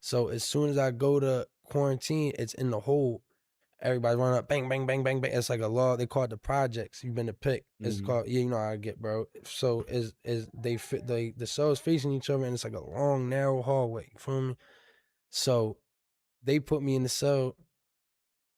So as soon as I go to quarantine, it's in the hole. Everybody running up, bang, bang, bang, bang, bang. It's like a law. They call it the projects. You've been to pick. It's called, yeah, you know how I get, bro. So is they fit the cells facing each other, and it's like a long, narrow hallway. You feel me? So they put me in the cell.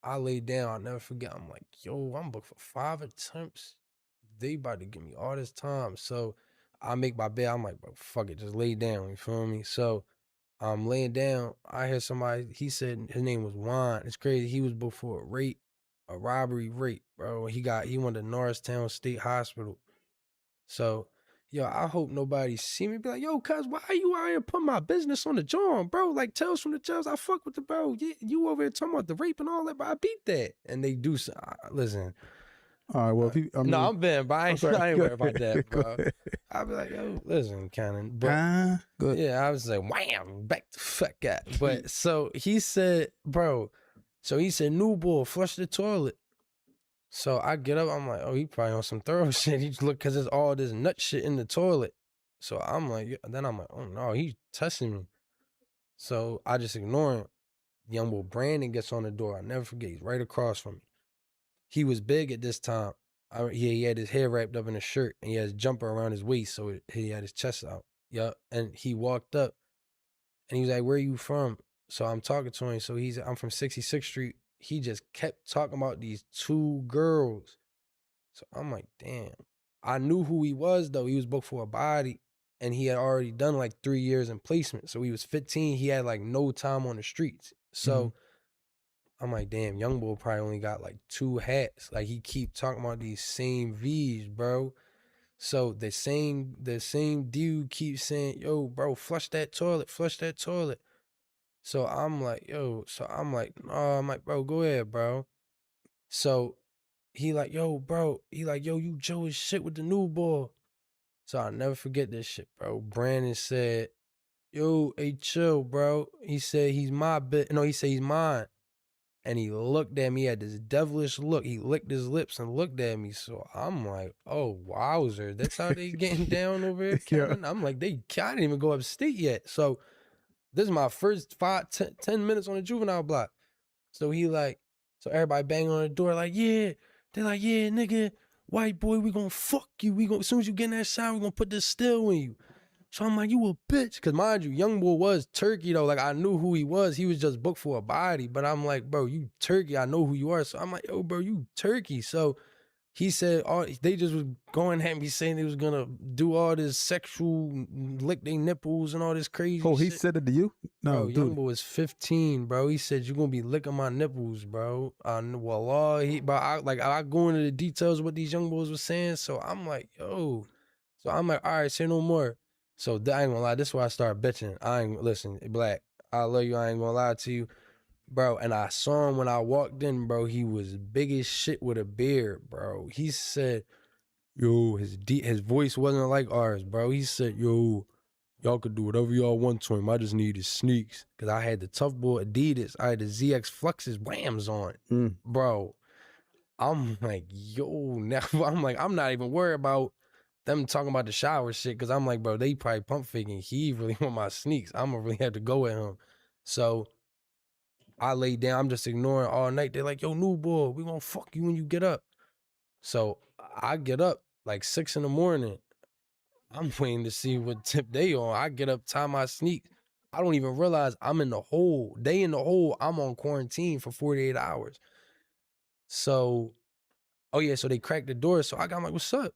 I lay down. I'll never forget. I'm like, yo, I'm booked for 5 attempts. They about to give me all this time. So I make my bed. I'm like, bro, fuck it, just lay down. You feel me? So I'm laying down. I hear somebody. He said his name was Juan. It's crazy. He was booked for a rape, a robbery rape, bro. He went to Norristown State Hospital. So, yo, I hope nobody see me be like, yo, cuz, why are you out here putting my business on the John, bro? Like, Tales from the Jails, I fuck with the bro. You over here talking about the rape and all that, but I beat that. And they do, listen. All right, well, if you, No, I'm bad, but I ain't worried about that, bro. Ahead. I'll be like, yo, listen, Cannon. But good. yeah, I was like, wham, back the fuck up. But so he said, bro, new boy, flush the toilet. So I get up, I'm like, oh, he probably on some thorough shit. He just look, cause there's all this nut shit in the toilet. So I'm like, then I'm like, oh no, he's testing me. So I just ignore him. Young boy Brandon gets on the door. I'll never forget. He's right across from me. He was big at this time. He had his hair wrapped up in a shirt and he had his jumper around his waist, so he had his chest out. Yeah, and he walked up and he was like, "Where you from?" So I'm talking to him. So I'm from 66th Street. He just kept talking about these 2 girls. So I'm like, damn. I knew who he was though. He was booked for a body, and he had already done like 3 years in placement. So he was 15. He had like no time on the streets. So I'm like, damn, young boy probably only got like 2 hats. Like he keep talking about these same V's, bro. So the same dude keeps saying, yo, bro, flush that toilet, flush that toilet. So I'm like, yo, I'm like, bro, go ahead, bro. So he like, yo, bro, you Joe as shit with the new ball. So I'll never forget this shit, bro. Brandon said, yo, hey, chill, bro. He said he's my bit. No, he said he's mine. And he looked at me, he had this devilish look. He licked his lips and looked at me. So I'm like, oh, wowzer. That's how they getting down over here, Cannon? I'm like, I didn't even go upstate yet. So this is my first 10 minutes on the juvenile block. So so everybody bang on the door like, yeah. They're like, yeah, nigga, white boy, we gonna fuck you. As soon as you get in that shower, we gonna put this still in you. So I'm like, you a bitch. Cause mind you, young boy was turkey though. Like I knew who he was. He was just booked for a body. But I'm like, bro, you turkey. I know who you are. So I'm like, yo, bro, you turkey. So he said they just was going at me saying they was gonna do all this sexual lick their nipples and all this crazy Oh, he shit. said it to you? No, Bro, dude. young boy was 15, bro. He said, you're gonna be licking my nipples, bro. I go into the details of what these young boys were saying. So I'm like, yo. So I'm like, all right, say no more. So I ain't gonna lie, this is where I start bitching. Listen, Black, I love you, I ain't gonna lie to you. Bro, and I saw him when I walked in, bro. He was big as shit with a beard, bro. He said, yo, his voice wasn't like ours, bro. He said, yo, y'all could do whatever y'all want to him. I just need his sneaks. Cause I had the Tough Boy Adidas. I had the ZX Fluxes Whams on. Bro, I'm like, yo, now I'm like, I'm not even worried about them talking about the shower shit. Cause I'm like, bro, they probably pump faking. He really want my sneaks. I'm gonna really have to go with him. So I lay down. I'm just ignoring all night. They're like, yo, new boy, we gonna fuck you when you get up. So I get up like 6 in the morning. I'm waiting to see what tip they on. I get up, tie my sneak. I don't even realize I'm in the hole. They in the hole. I'm on quarantine for 48 hours. So, oh yeah, so they cracked the door. So I got like, what's up?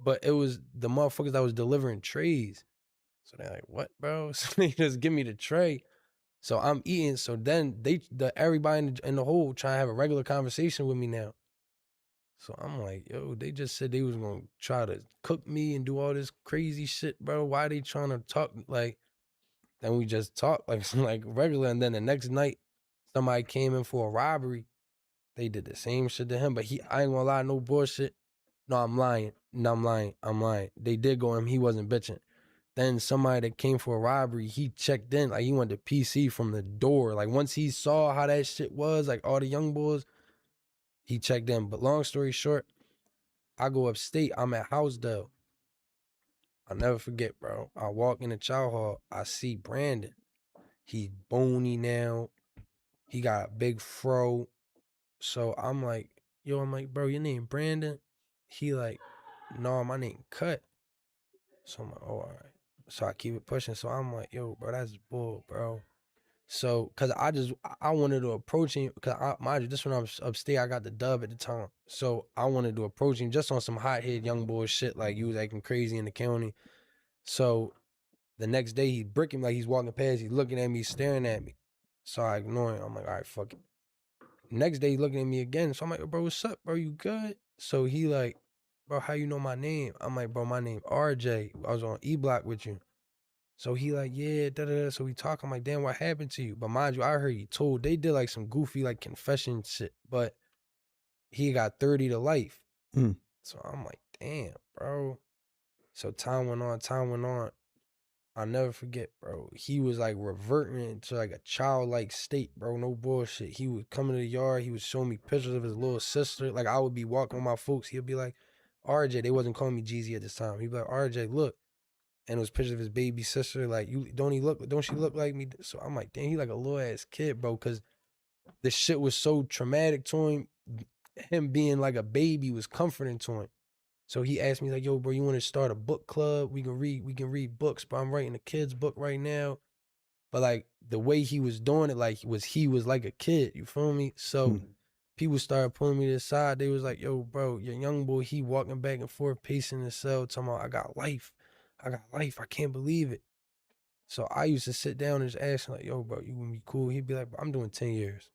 But it was the motherfuckers that was delivering trays. So they're like, what, bro? So they just give me the tray. So I'm eating. So then everybody in the hole trying to have a regular conversation with me now. So I'm like, yo, they just said they was gonna try to cook me and do all this crazy shit, bro. Why they trying to talk like? Then we just talked like regular. And then the next night, somebody came in for a robbery. They did the same shit to him, but I ain't gonna lie, no bullshit. No, I'm lying. No, I'm lying. They did go him. He wasn't bitching. Then somebody that came for a robbery, he checked in. Like he went to PC from the door. Like once he saw how that shit was, like all the young boys, he checked in. But long story short, I go upstate. I'm at Housedale. I'll never forget, bro. I walk in the chow hall. I see Brandon. He bony now. He got a big fro. So I'm like, bro, your name Brandon? He like, no, my name Cut. So I'm like, oh, all right. So I keep it pushing. So I'm like, yo, bro, that's bull, bro. So, cause I wanted to approach him, cause mind you, this when I was upstate, I got the dub at the time. So I wanted to approach him just on some hothead young boy shit, like you was acting crazy in the county. So the next day he bricking like he's walking past, he's looking at me, staring at me. So I ignore him. I'm like, all right, fuck it. Next day he looking at me again. So I'm like, bro, what's up, bro? You good? So he like, bro, how you know my name? I'm like, bro, my name RJ. I was on E Block with you. So he like, yeah, da-da-da. So we talk. I'm like, damn, what happened to you? But mind you, I heard he told, they did like some goofy like confession shit, but he got 30 to life. Mm. So I'm like, damn, bro. So time went on. I'll never forget, bro. He was like reverting into like a childlike state, bro. No bullshit. He would come in the yard. He would show me pictures of his little sister. Like I would be walking with my folks. He'd be like, RJ. They wasn't calling me Jeezy at this time. He'd be like, RJ, look. And it was pictures of his baby sister. Like, don't she look like me? So I'm like, damn, he like a little ass kid, bro. Cause the shit was so traumatic to him. Him being like a baby was comforting to him. So he asked me like, yo, bro, you want to start a book club? We can read books, but I'm writing a kid's book right now. But like the way he was doing it, like he was like a kid, you feel me? So people started pulling me to the side. They was like, yo, bro, your young boy, he walking back and forth, pacing the cell, talking about, I got life. I can't believe it. So I used to sit down and just ask him like, yo, bro, you gonna be cool? He'd be like, bro, I'm doing 10 years.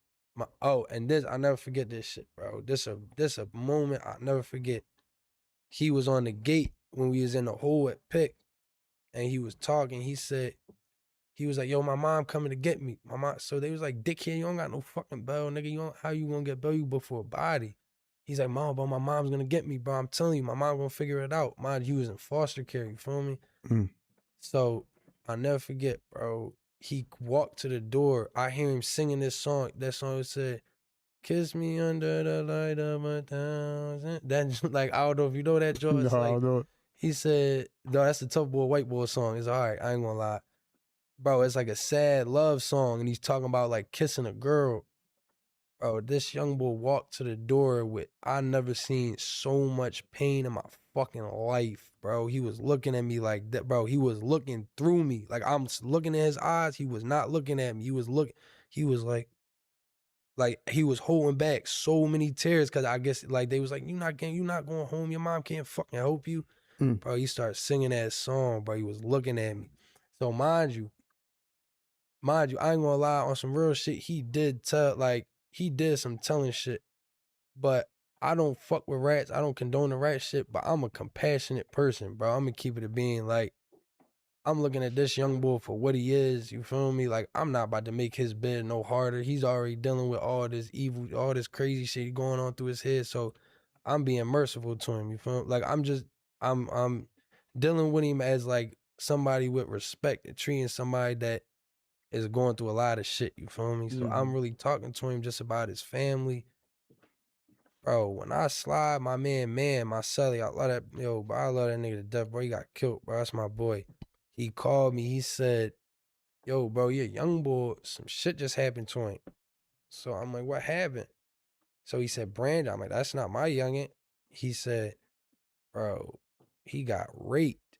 And this, I never forget this shit, bro. This a moment I never forget. He was on the gate when we was in the hole at Pick, and he was talking. He was like, yo, my mom coming to get me. My mom, so they was like, dickhead, you don't got no fucking bail, nigga. How you gonna get bail? You before a body. He's like, mom, bro, my mom's gonna get me, bro. I'm telling you, my mom gonna figure it out. Mind you, he was in foster care, you feel me? So I'll never forget, bro. He walked to the door. I hear him singing this song. That song said, kiss me under the light of 1,000. That, like, I don't know if you know that, Joe. It's No, I like, don't know it. he said, no, that's the Tough Boy, White Boy song. It's all right. I ain't gonna lie. Bro, it's like a sad love song, and he's talking about, like, kissing a girl. Bro, this young boy walked to the door with, I never seen so much pain in my fucking life, bro. He was looking at me like that, bro. He was looking through me. Like, I'm looking in his eyes. He was not looking at me. He was he was holding back so many tears because I guess like they was like, you not going home. Your mom can't fucking help you. Bro, he started singing that song, bro. He was looking at me. So mind you, I ain't gonna lie, on some real shit, he did some telling shit. But I don't fuck with rats. I don't condone the rat shit, but I'm a compassionate person, bro. I'm gonna keep it a being. Like, I'm looking at this young boy for what he is, you feel me? Like, I'm not about to make his bed no harder. He's already dealing with all this evil, all this crazy shit going on through his head. So I'm being merciful to him, you feel me? Like, I'm dealing with him as like somebody with respect and treating somebody that is going through a lot of shit, you feel me? So I'm really talking to him just about his family. Bro, when I slide my man, my celly, I love that, yo, bro, I love that nigga to death, bro. He got killed, bro. That's my boy. He called me, he said, yo, bro, you're a young boy. Some shit just happened to him. So I'm like, what happened? So he said, Brandon. I'm like, that's not my youngin'. He said, bro, he got raped.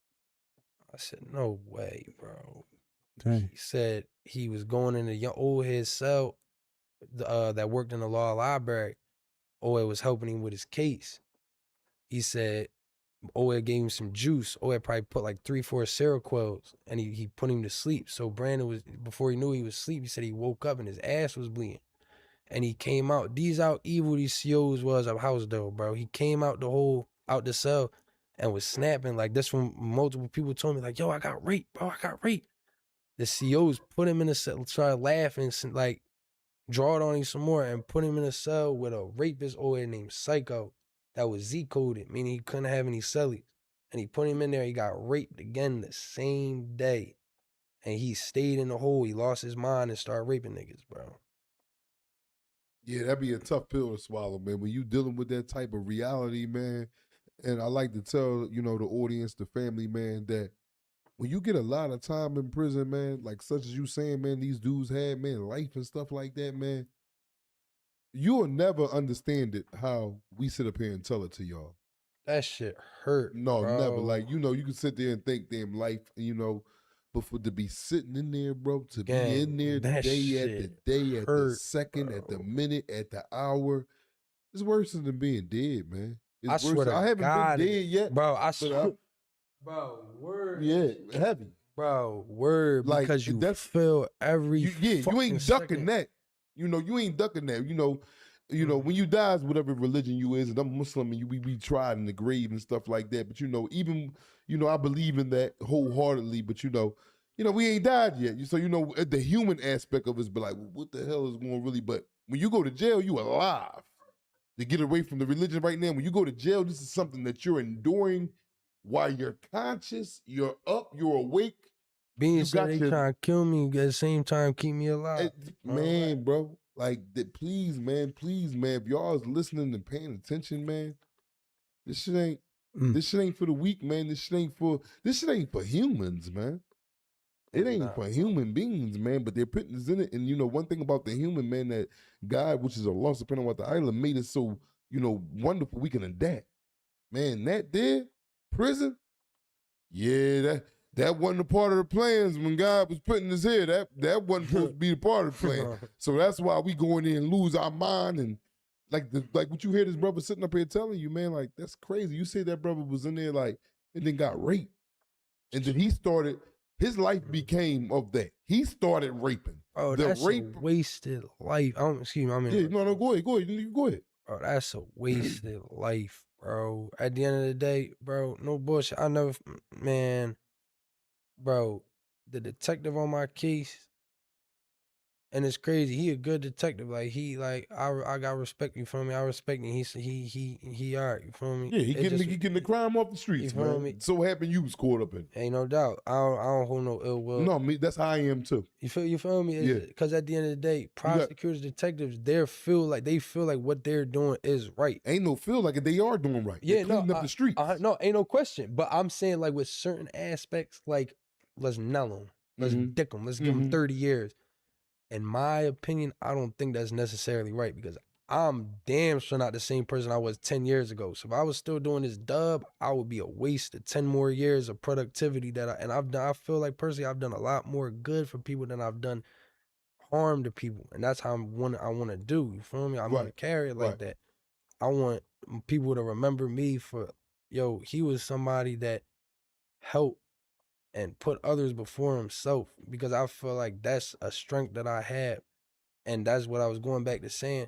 I said, no way, bro. Dang. He said he was going in the old head cell that worked in the law library. Oed was helping him with his case. He said Oed gave him some juice. Oed probably put like 3-4 Seroquels, and he put him to sleep. So Brandon was, before he knew he was asleep, he said he woke up and his ass was bleeding. And he came out. These how evil these COs was of house though, bro. He came out the cell and was snapping like this. From multiple people told me like, yo, I got raped, bro. I got raped. The COs put him in the cell, started laughing, like drawed on him some more, and put him in a cell with a rapist named Psycho that was Z-coded, meaning he couldn't have any cellies. And he put him in there. He got raped again the same day. And he stayed in the hole. He lost his mind and started raping niggas, bro. Yeah, that'd be a tough pill to swallow, man. When you dealing with that type of reality, man. And I like to tell, the audience, the family, man, that when you get a lot of time in prison, man, like such as you saying, man, these dudes had, man, life and stuff like that, man, you will never understand it how we sit up here and tell it to y'all. That shit hurt. No, bro. never. Like, you can sit there and think damn life, but for to be sitting in there, bro, to be in there day at the second, at the minute, at the hour, it's worse than being dead, man. It's I worse. swear to I haven't God, been dead yet, bro. I swear, bro. Word, yeah, heavy, bro. Word, like, because you that's feel every. you ain't ducking second. that. You ain't ducking that. When you die is whatever religion you is, and I'm Muslim, and we tried in the grave and stuff like that. But even I believe in that wholeheartedly. But we ain't died yet. So the human aspect of us be like, well, what the hell is going really? But when you go to jail, you alive. To get away from the religion right now, when you go to jail, this is something that you're enduring while you're conscious, you're up, you're awake. Being said they trying to kill me at the same time, keep me alive. Man, bro. Like, please, man. If y'all is listening and paying attention, man, this shit ain't for the weak, man. This shit ain't for humans, man. It ain't for human beings, man. But they're putting this in it. And one thing about the human, man, that God, which is Allah subhanahu wa ta'ala, made it so, wonderful we can adapt. Man, that there, prison, yeah, that wasn't a part of the plans when God was putting us here. That wasn't supposed to be a part of the plan. So that's why we go in there and lose our mind. And like what you hear this brother sitting up here telling you, man, like, that's crazy. You say that brother was in there, like, and then got raped. And then his life became of that. He started raping. Oh, that's a wasted life. Excuse me. No, go ahead. You go ahead. Bro, that's a wasted life, bro. At the end of the day, bro, no bullshit. Bro, the detective on my case, and it's crazy. He a good detective. Like, I got respect. You feel me? I respect him. He alright. You feel me? Yeah, he getting the crime off the streets, you feel man. me? So happened you was caught up in it. Ain't no doubt. I don't hold no ill will. No, that's how I am too. You feel me? Yeah. Because at the end of the day, prosecutors, detectives, they feel like what they're doing is right. Ain't no feel like it. They are doing right. Yeah, they're cleaning up the streets. No, ain't no question. But I'm saying, like, with certain aspects, like, let's nail them, let's dick them, let's give them 30 years. In my opinion, I don't think that's necessarily right, because I'm damn sure not the same person I was 10 years ago. So if I was still doing this dub, I would be a waste of 10 more years of productivity I feel like personally I've done a lot more good for people than I've done harm to people. And that's how I want to do. You feel me? I want to carry it like that. I want people to remember me for, he was somebody that helped and put others before himself, because I feel like that's a strength that I have. And that's what I was going back to saying.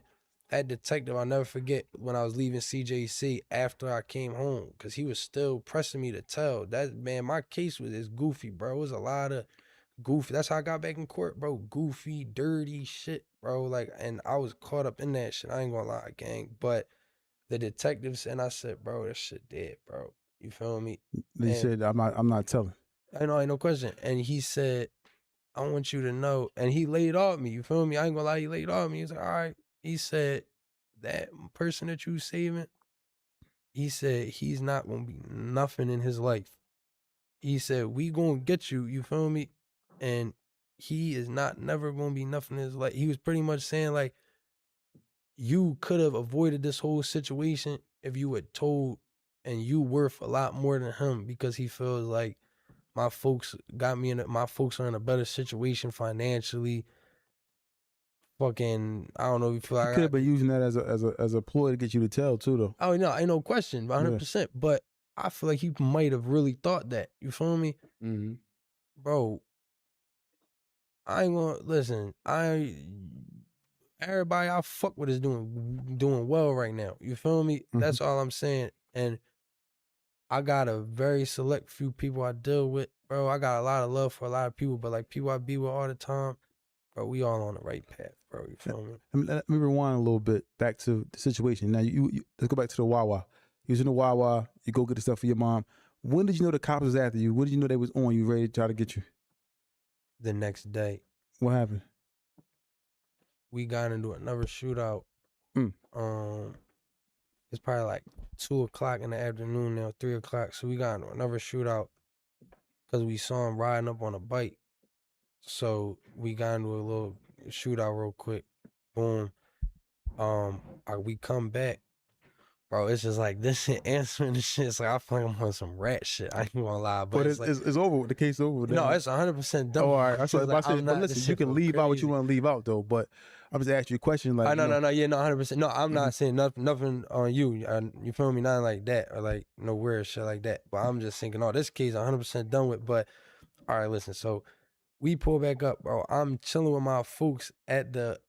That detective, I'll never forget when I was leaving CJC after I came home, because he was still pressing me to tell. That, man, my case is goofy, bro. It was a lot of goofy. That's how I got back in court, bro. Goofy, dirty shit, bro. Like, and I was caught up in that shit. I ain't gonna lie, gang. But the detectives, and I said, bro, that shit dead, bro. You feel me? They said, I'm not telling. I know, ain't no question. And he said, I want you to know. And he laid off me. You feel me? I ain't gonna lie, he laid off me. He was like, all right. He said, that person that you saving, he said, he's not gonna be nothing in his life. He said, we gonna get you. You feel me? And he is never gonna be nothing in his life. He was pretty much saying, like, you could have avoided this whole situation if you had told, and you worth a lot more than him, because he feels like my folks are in a better situation financially. Fucking, I don't know if you feel like I could have been using that as a ploy to get you to tell too, though. Oh no, ain't no question, 100%. But I feel like he might have really thought that. You feel me? Mm-hmm. Bro, I ain't gonna listen. Everybody I fuck with is doing well right now. You feel me? That's all I'm saying. And I got a very select few people I deal with, bro. I got a lot of love for a lot of people, but like people I be with all the time, bro, we all on the right path, bro. You feel me? Let me rewind a little bit back to the situation. Now, you let's go back to the Wawa. You was in the Wawa. You go get the stuff for your mom. When did you know the cops was after you? When did you know they was on you, ready to try to get you? The next day. What happened? We got into another shootout. It's probably like 2 o'clock in the afternoon now, 3 o'clock. So we got into another shootout. because we saw him riding up on a bike. So we got into a little shootout real quick. Boom. We come back. Bro, it's just like this shit answering the shit. It's like I feel like I'm on some rat shit. I ain't gonna lie, but it's like it's over with. The case over. no, it's 100% done. Oh, all right. I said, Like, but listen, you can leave out what you want to leave out though. But I'm just asking you a question. Like, no, yeah, no, 100%. No, I'm not Mhm. saying nothing on you. You feel me? Nothing like that or like no weird shit like that. But I'm just thinking, oh, this case 100% done with. But all right, listen. So we pull back up, bro. I'm chilling with my folks at the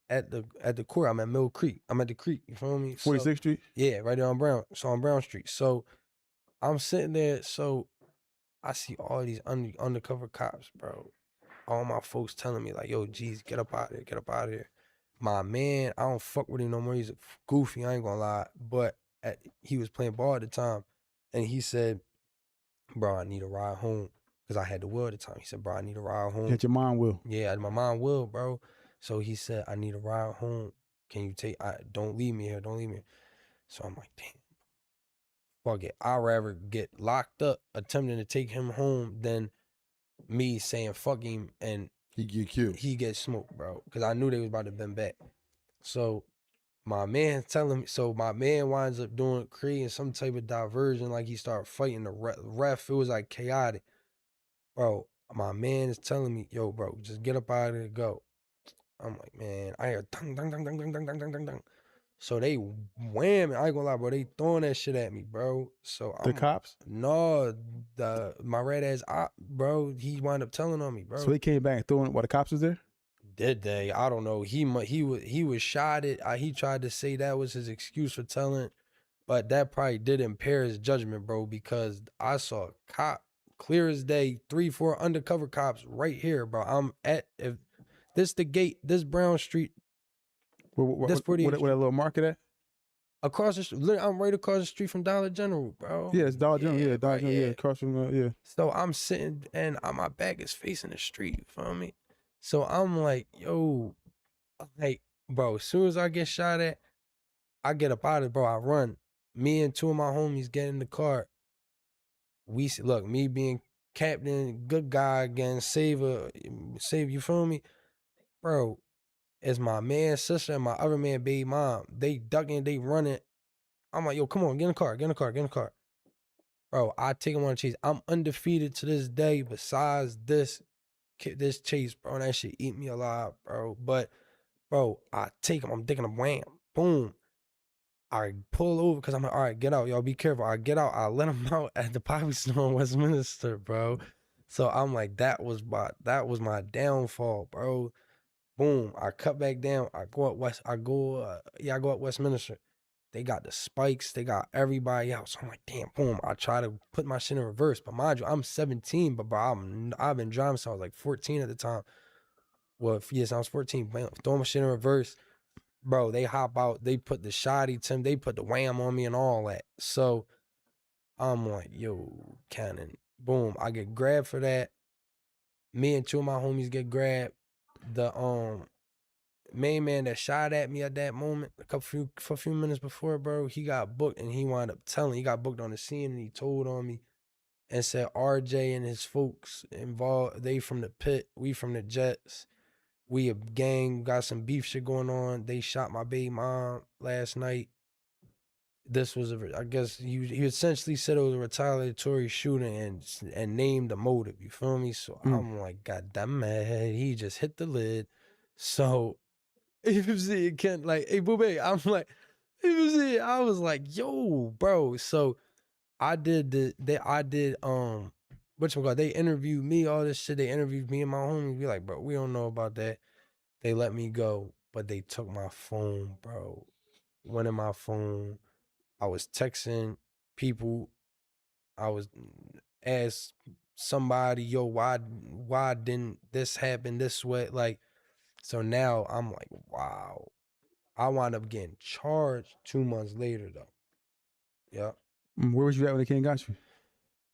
court. I'm at Mill Creek. I'm at the creek. You feel me? 46th Street. Yeah, right there on Brown. So on Brown Street. So I'm sitting there. So I see all these undercover cops, bro. All my folks telling me like, "Yo, Jeezy, get up out of here, get up out of here." My man, I don't fuck with him no more. He's goofy. I ain't gonna lie, but he was playing ball at the time, and he said, "Bro, I need a ride home," because I had the will at the time. He said, "Bro, I need a ride home." Get your mind will. Yeah, my mom will, bro. So he said, "I need a ride home. Can you take? Don't leave me here. Don't leave me here." So I'm like, damn, fuck it. I'd rather get locked up attempting to take him home than me saying fuck him and He get killed. he gets smoked, bro. Because I knew they was about to bend back. So my man telling me, so my man winds up creating some type of diversion, like he started fighting the ref. It was like chaotic. Bro, my man is telling me, yo, bro, just get up out of there, go. I'm like, man, I hear dang, dang, dang, dang, dang, dang, dang, dang, dang. So they wham, I ain't gonna lie, bro. They throwing that shit at me, bro. So The I'm cops. no, my red ass op, bro. He wound up telling on me, bro. So they came back and throwing while the cops was there. Did they? I don't know. He was shot at. He tried to say that was his excuse for telling, but that probably did impair his judgment, bro. Because I saw a cop clear as day, 3-4 undercover cops right here, bro. I'm at if this the gate, this Brown Street, this Where 48th that little market at? across the street. I'm right across the street from Dollar General, bro. Yeah, it's Dollar General. Yeah, Dollar right, General. Yeah, across from yeah. So I'm sitting and my back is facing the street. You feel me? So I'm like, yo, like, bro. As soon as I get shot at, I get up out of it, bro. I run. Me and two of my homies get in the car. Look, me being captain, good guy again, save, you feel me? Bro, it's my man, sister, and my other man, baby mom. They ducking, they running. I'm like, yo, come on, get in the car, get in the car, get in the car. Bro, I take him on a chase. I'm undefeated to this day besides this chase, bro. And that shit eat me alive, bro. But, bro, I take him, I'm thinking of wham, boom. I pull over because I'm like, all right, get out, y'all. Be careful. I get out. I let him out at the Poppy Store in Westminster, bro. So I'm like, that was my downfall, bro. Boom. I cut back down. I go up Westminster. They got the spikes. They got everybody out. So I'm like, damn, boom. I try to put my shit in reverse, but mind you, I'm 17, but bro, I've been driving since I was like 14 at the time. Well, yes, I was 14. Bam, throw my shit in reverse. Bro, they hop out, they put the shoddy Tim, they put the wham on me and all that. So I'm like, yo, Cannon. Boom. I get grabbed for that. Me and two of my homies get grabbed. The main man that shot at me at that moment, for a few minutes before, bro, he got booked and he wound up telling, he got booked on the scene and he told on me and said RJ and his folks involved, they from the pit, we from the Jets. We a gang, got some beef shit going on. They shot my baby mom last night. This was I guess he essentially said it was a retaliatory shooting and named the motive. You feel me? So I'm like, God damn it, he just hit the lid. So if you see it, Kent, like, hey, boobay, I'm like, if you see it, I was like, yo, bro. So I did whatchamacallit, they interviewed me, all this shit. They interviewed me and my homie. Be like, bro, we don't know about that. They let me go, but they took my phone, bro. Went in my phone. I was texting people. I was asked somebody, yo, why didn't this happen this way? Like, so now I'm like, wow. I wound up getting charged 2 months later though. Yep. Where was you at when they came and got you?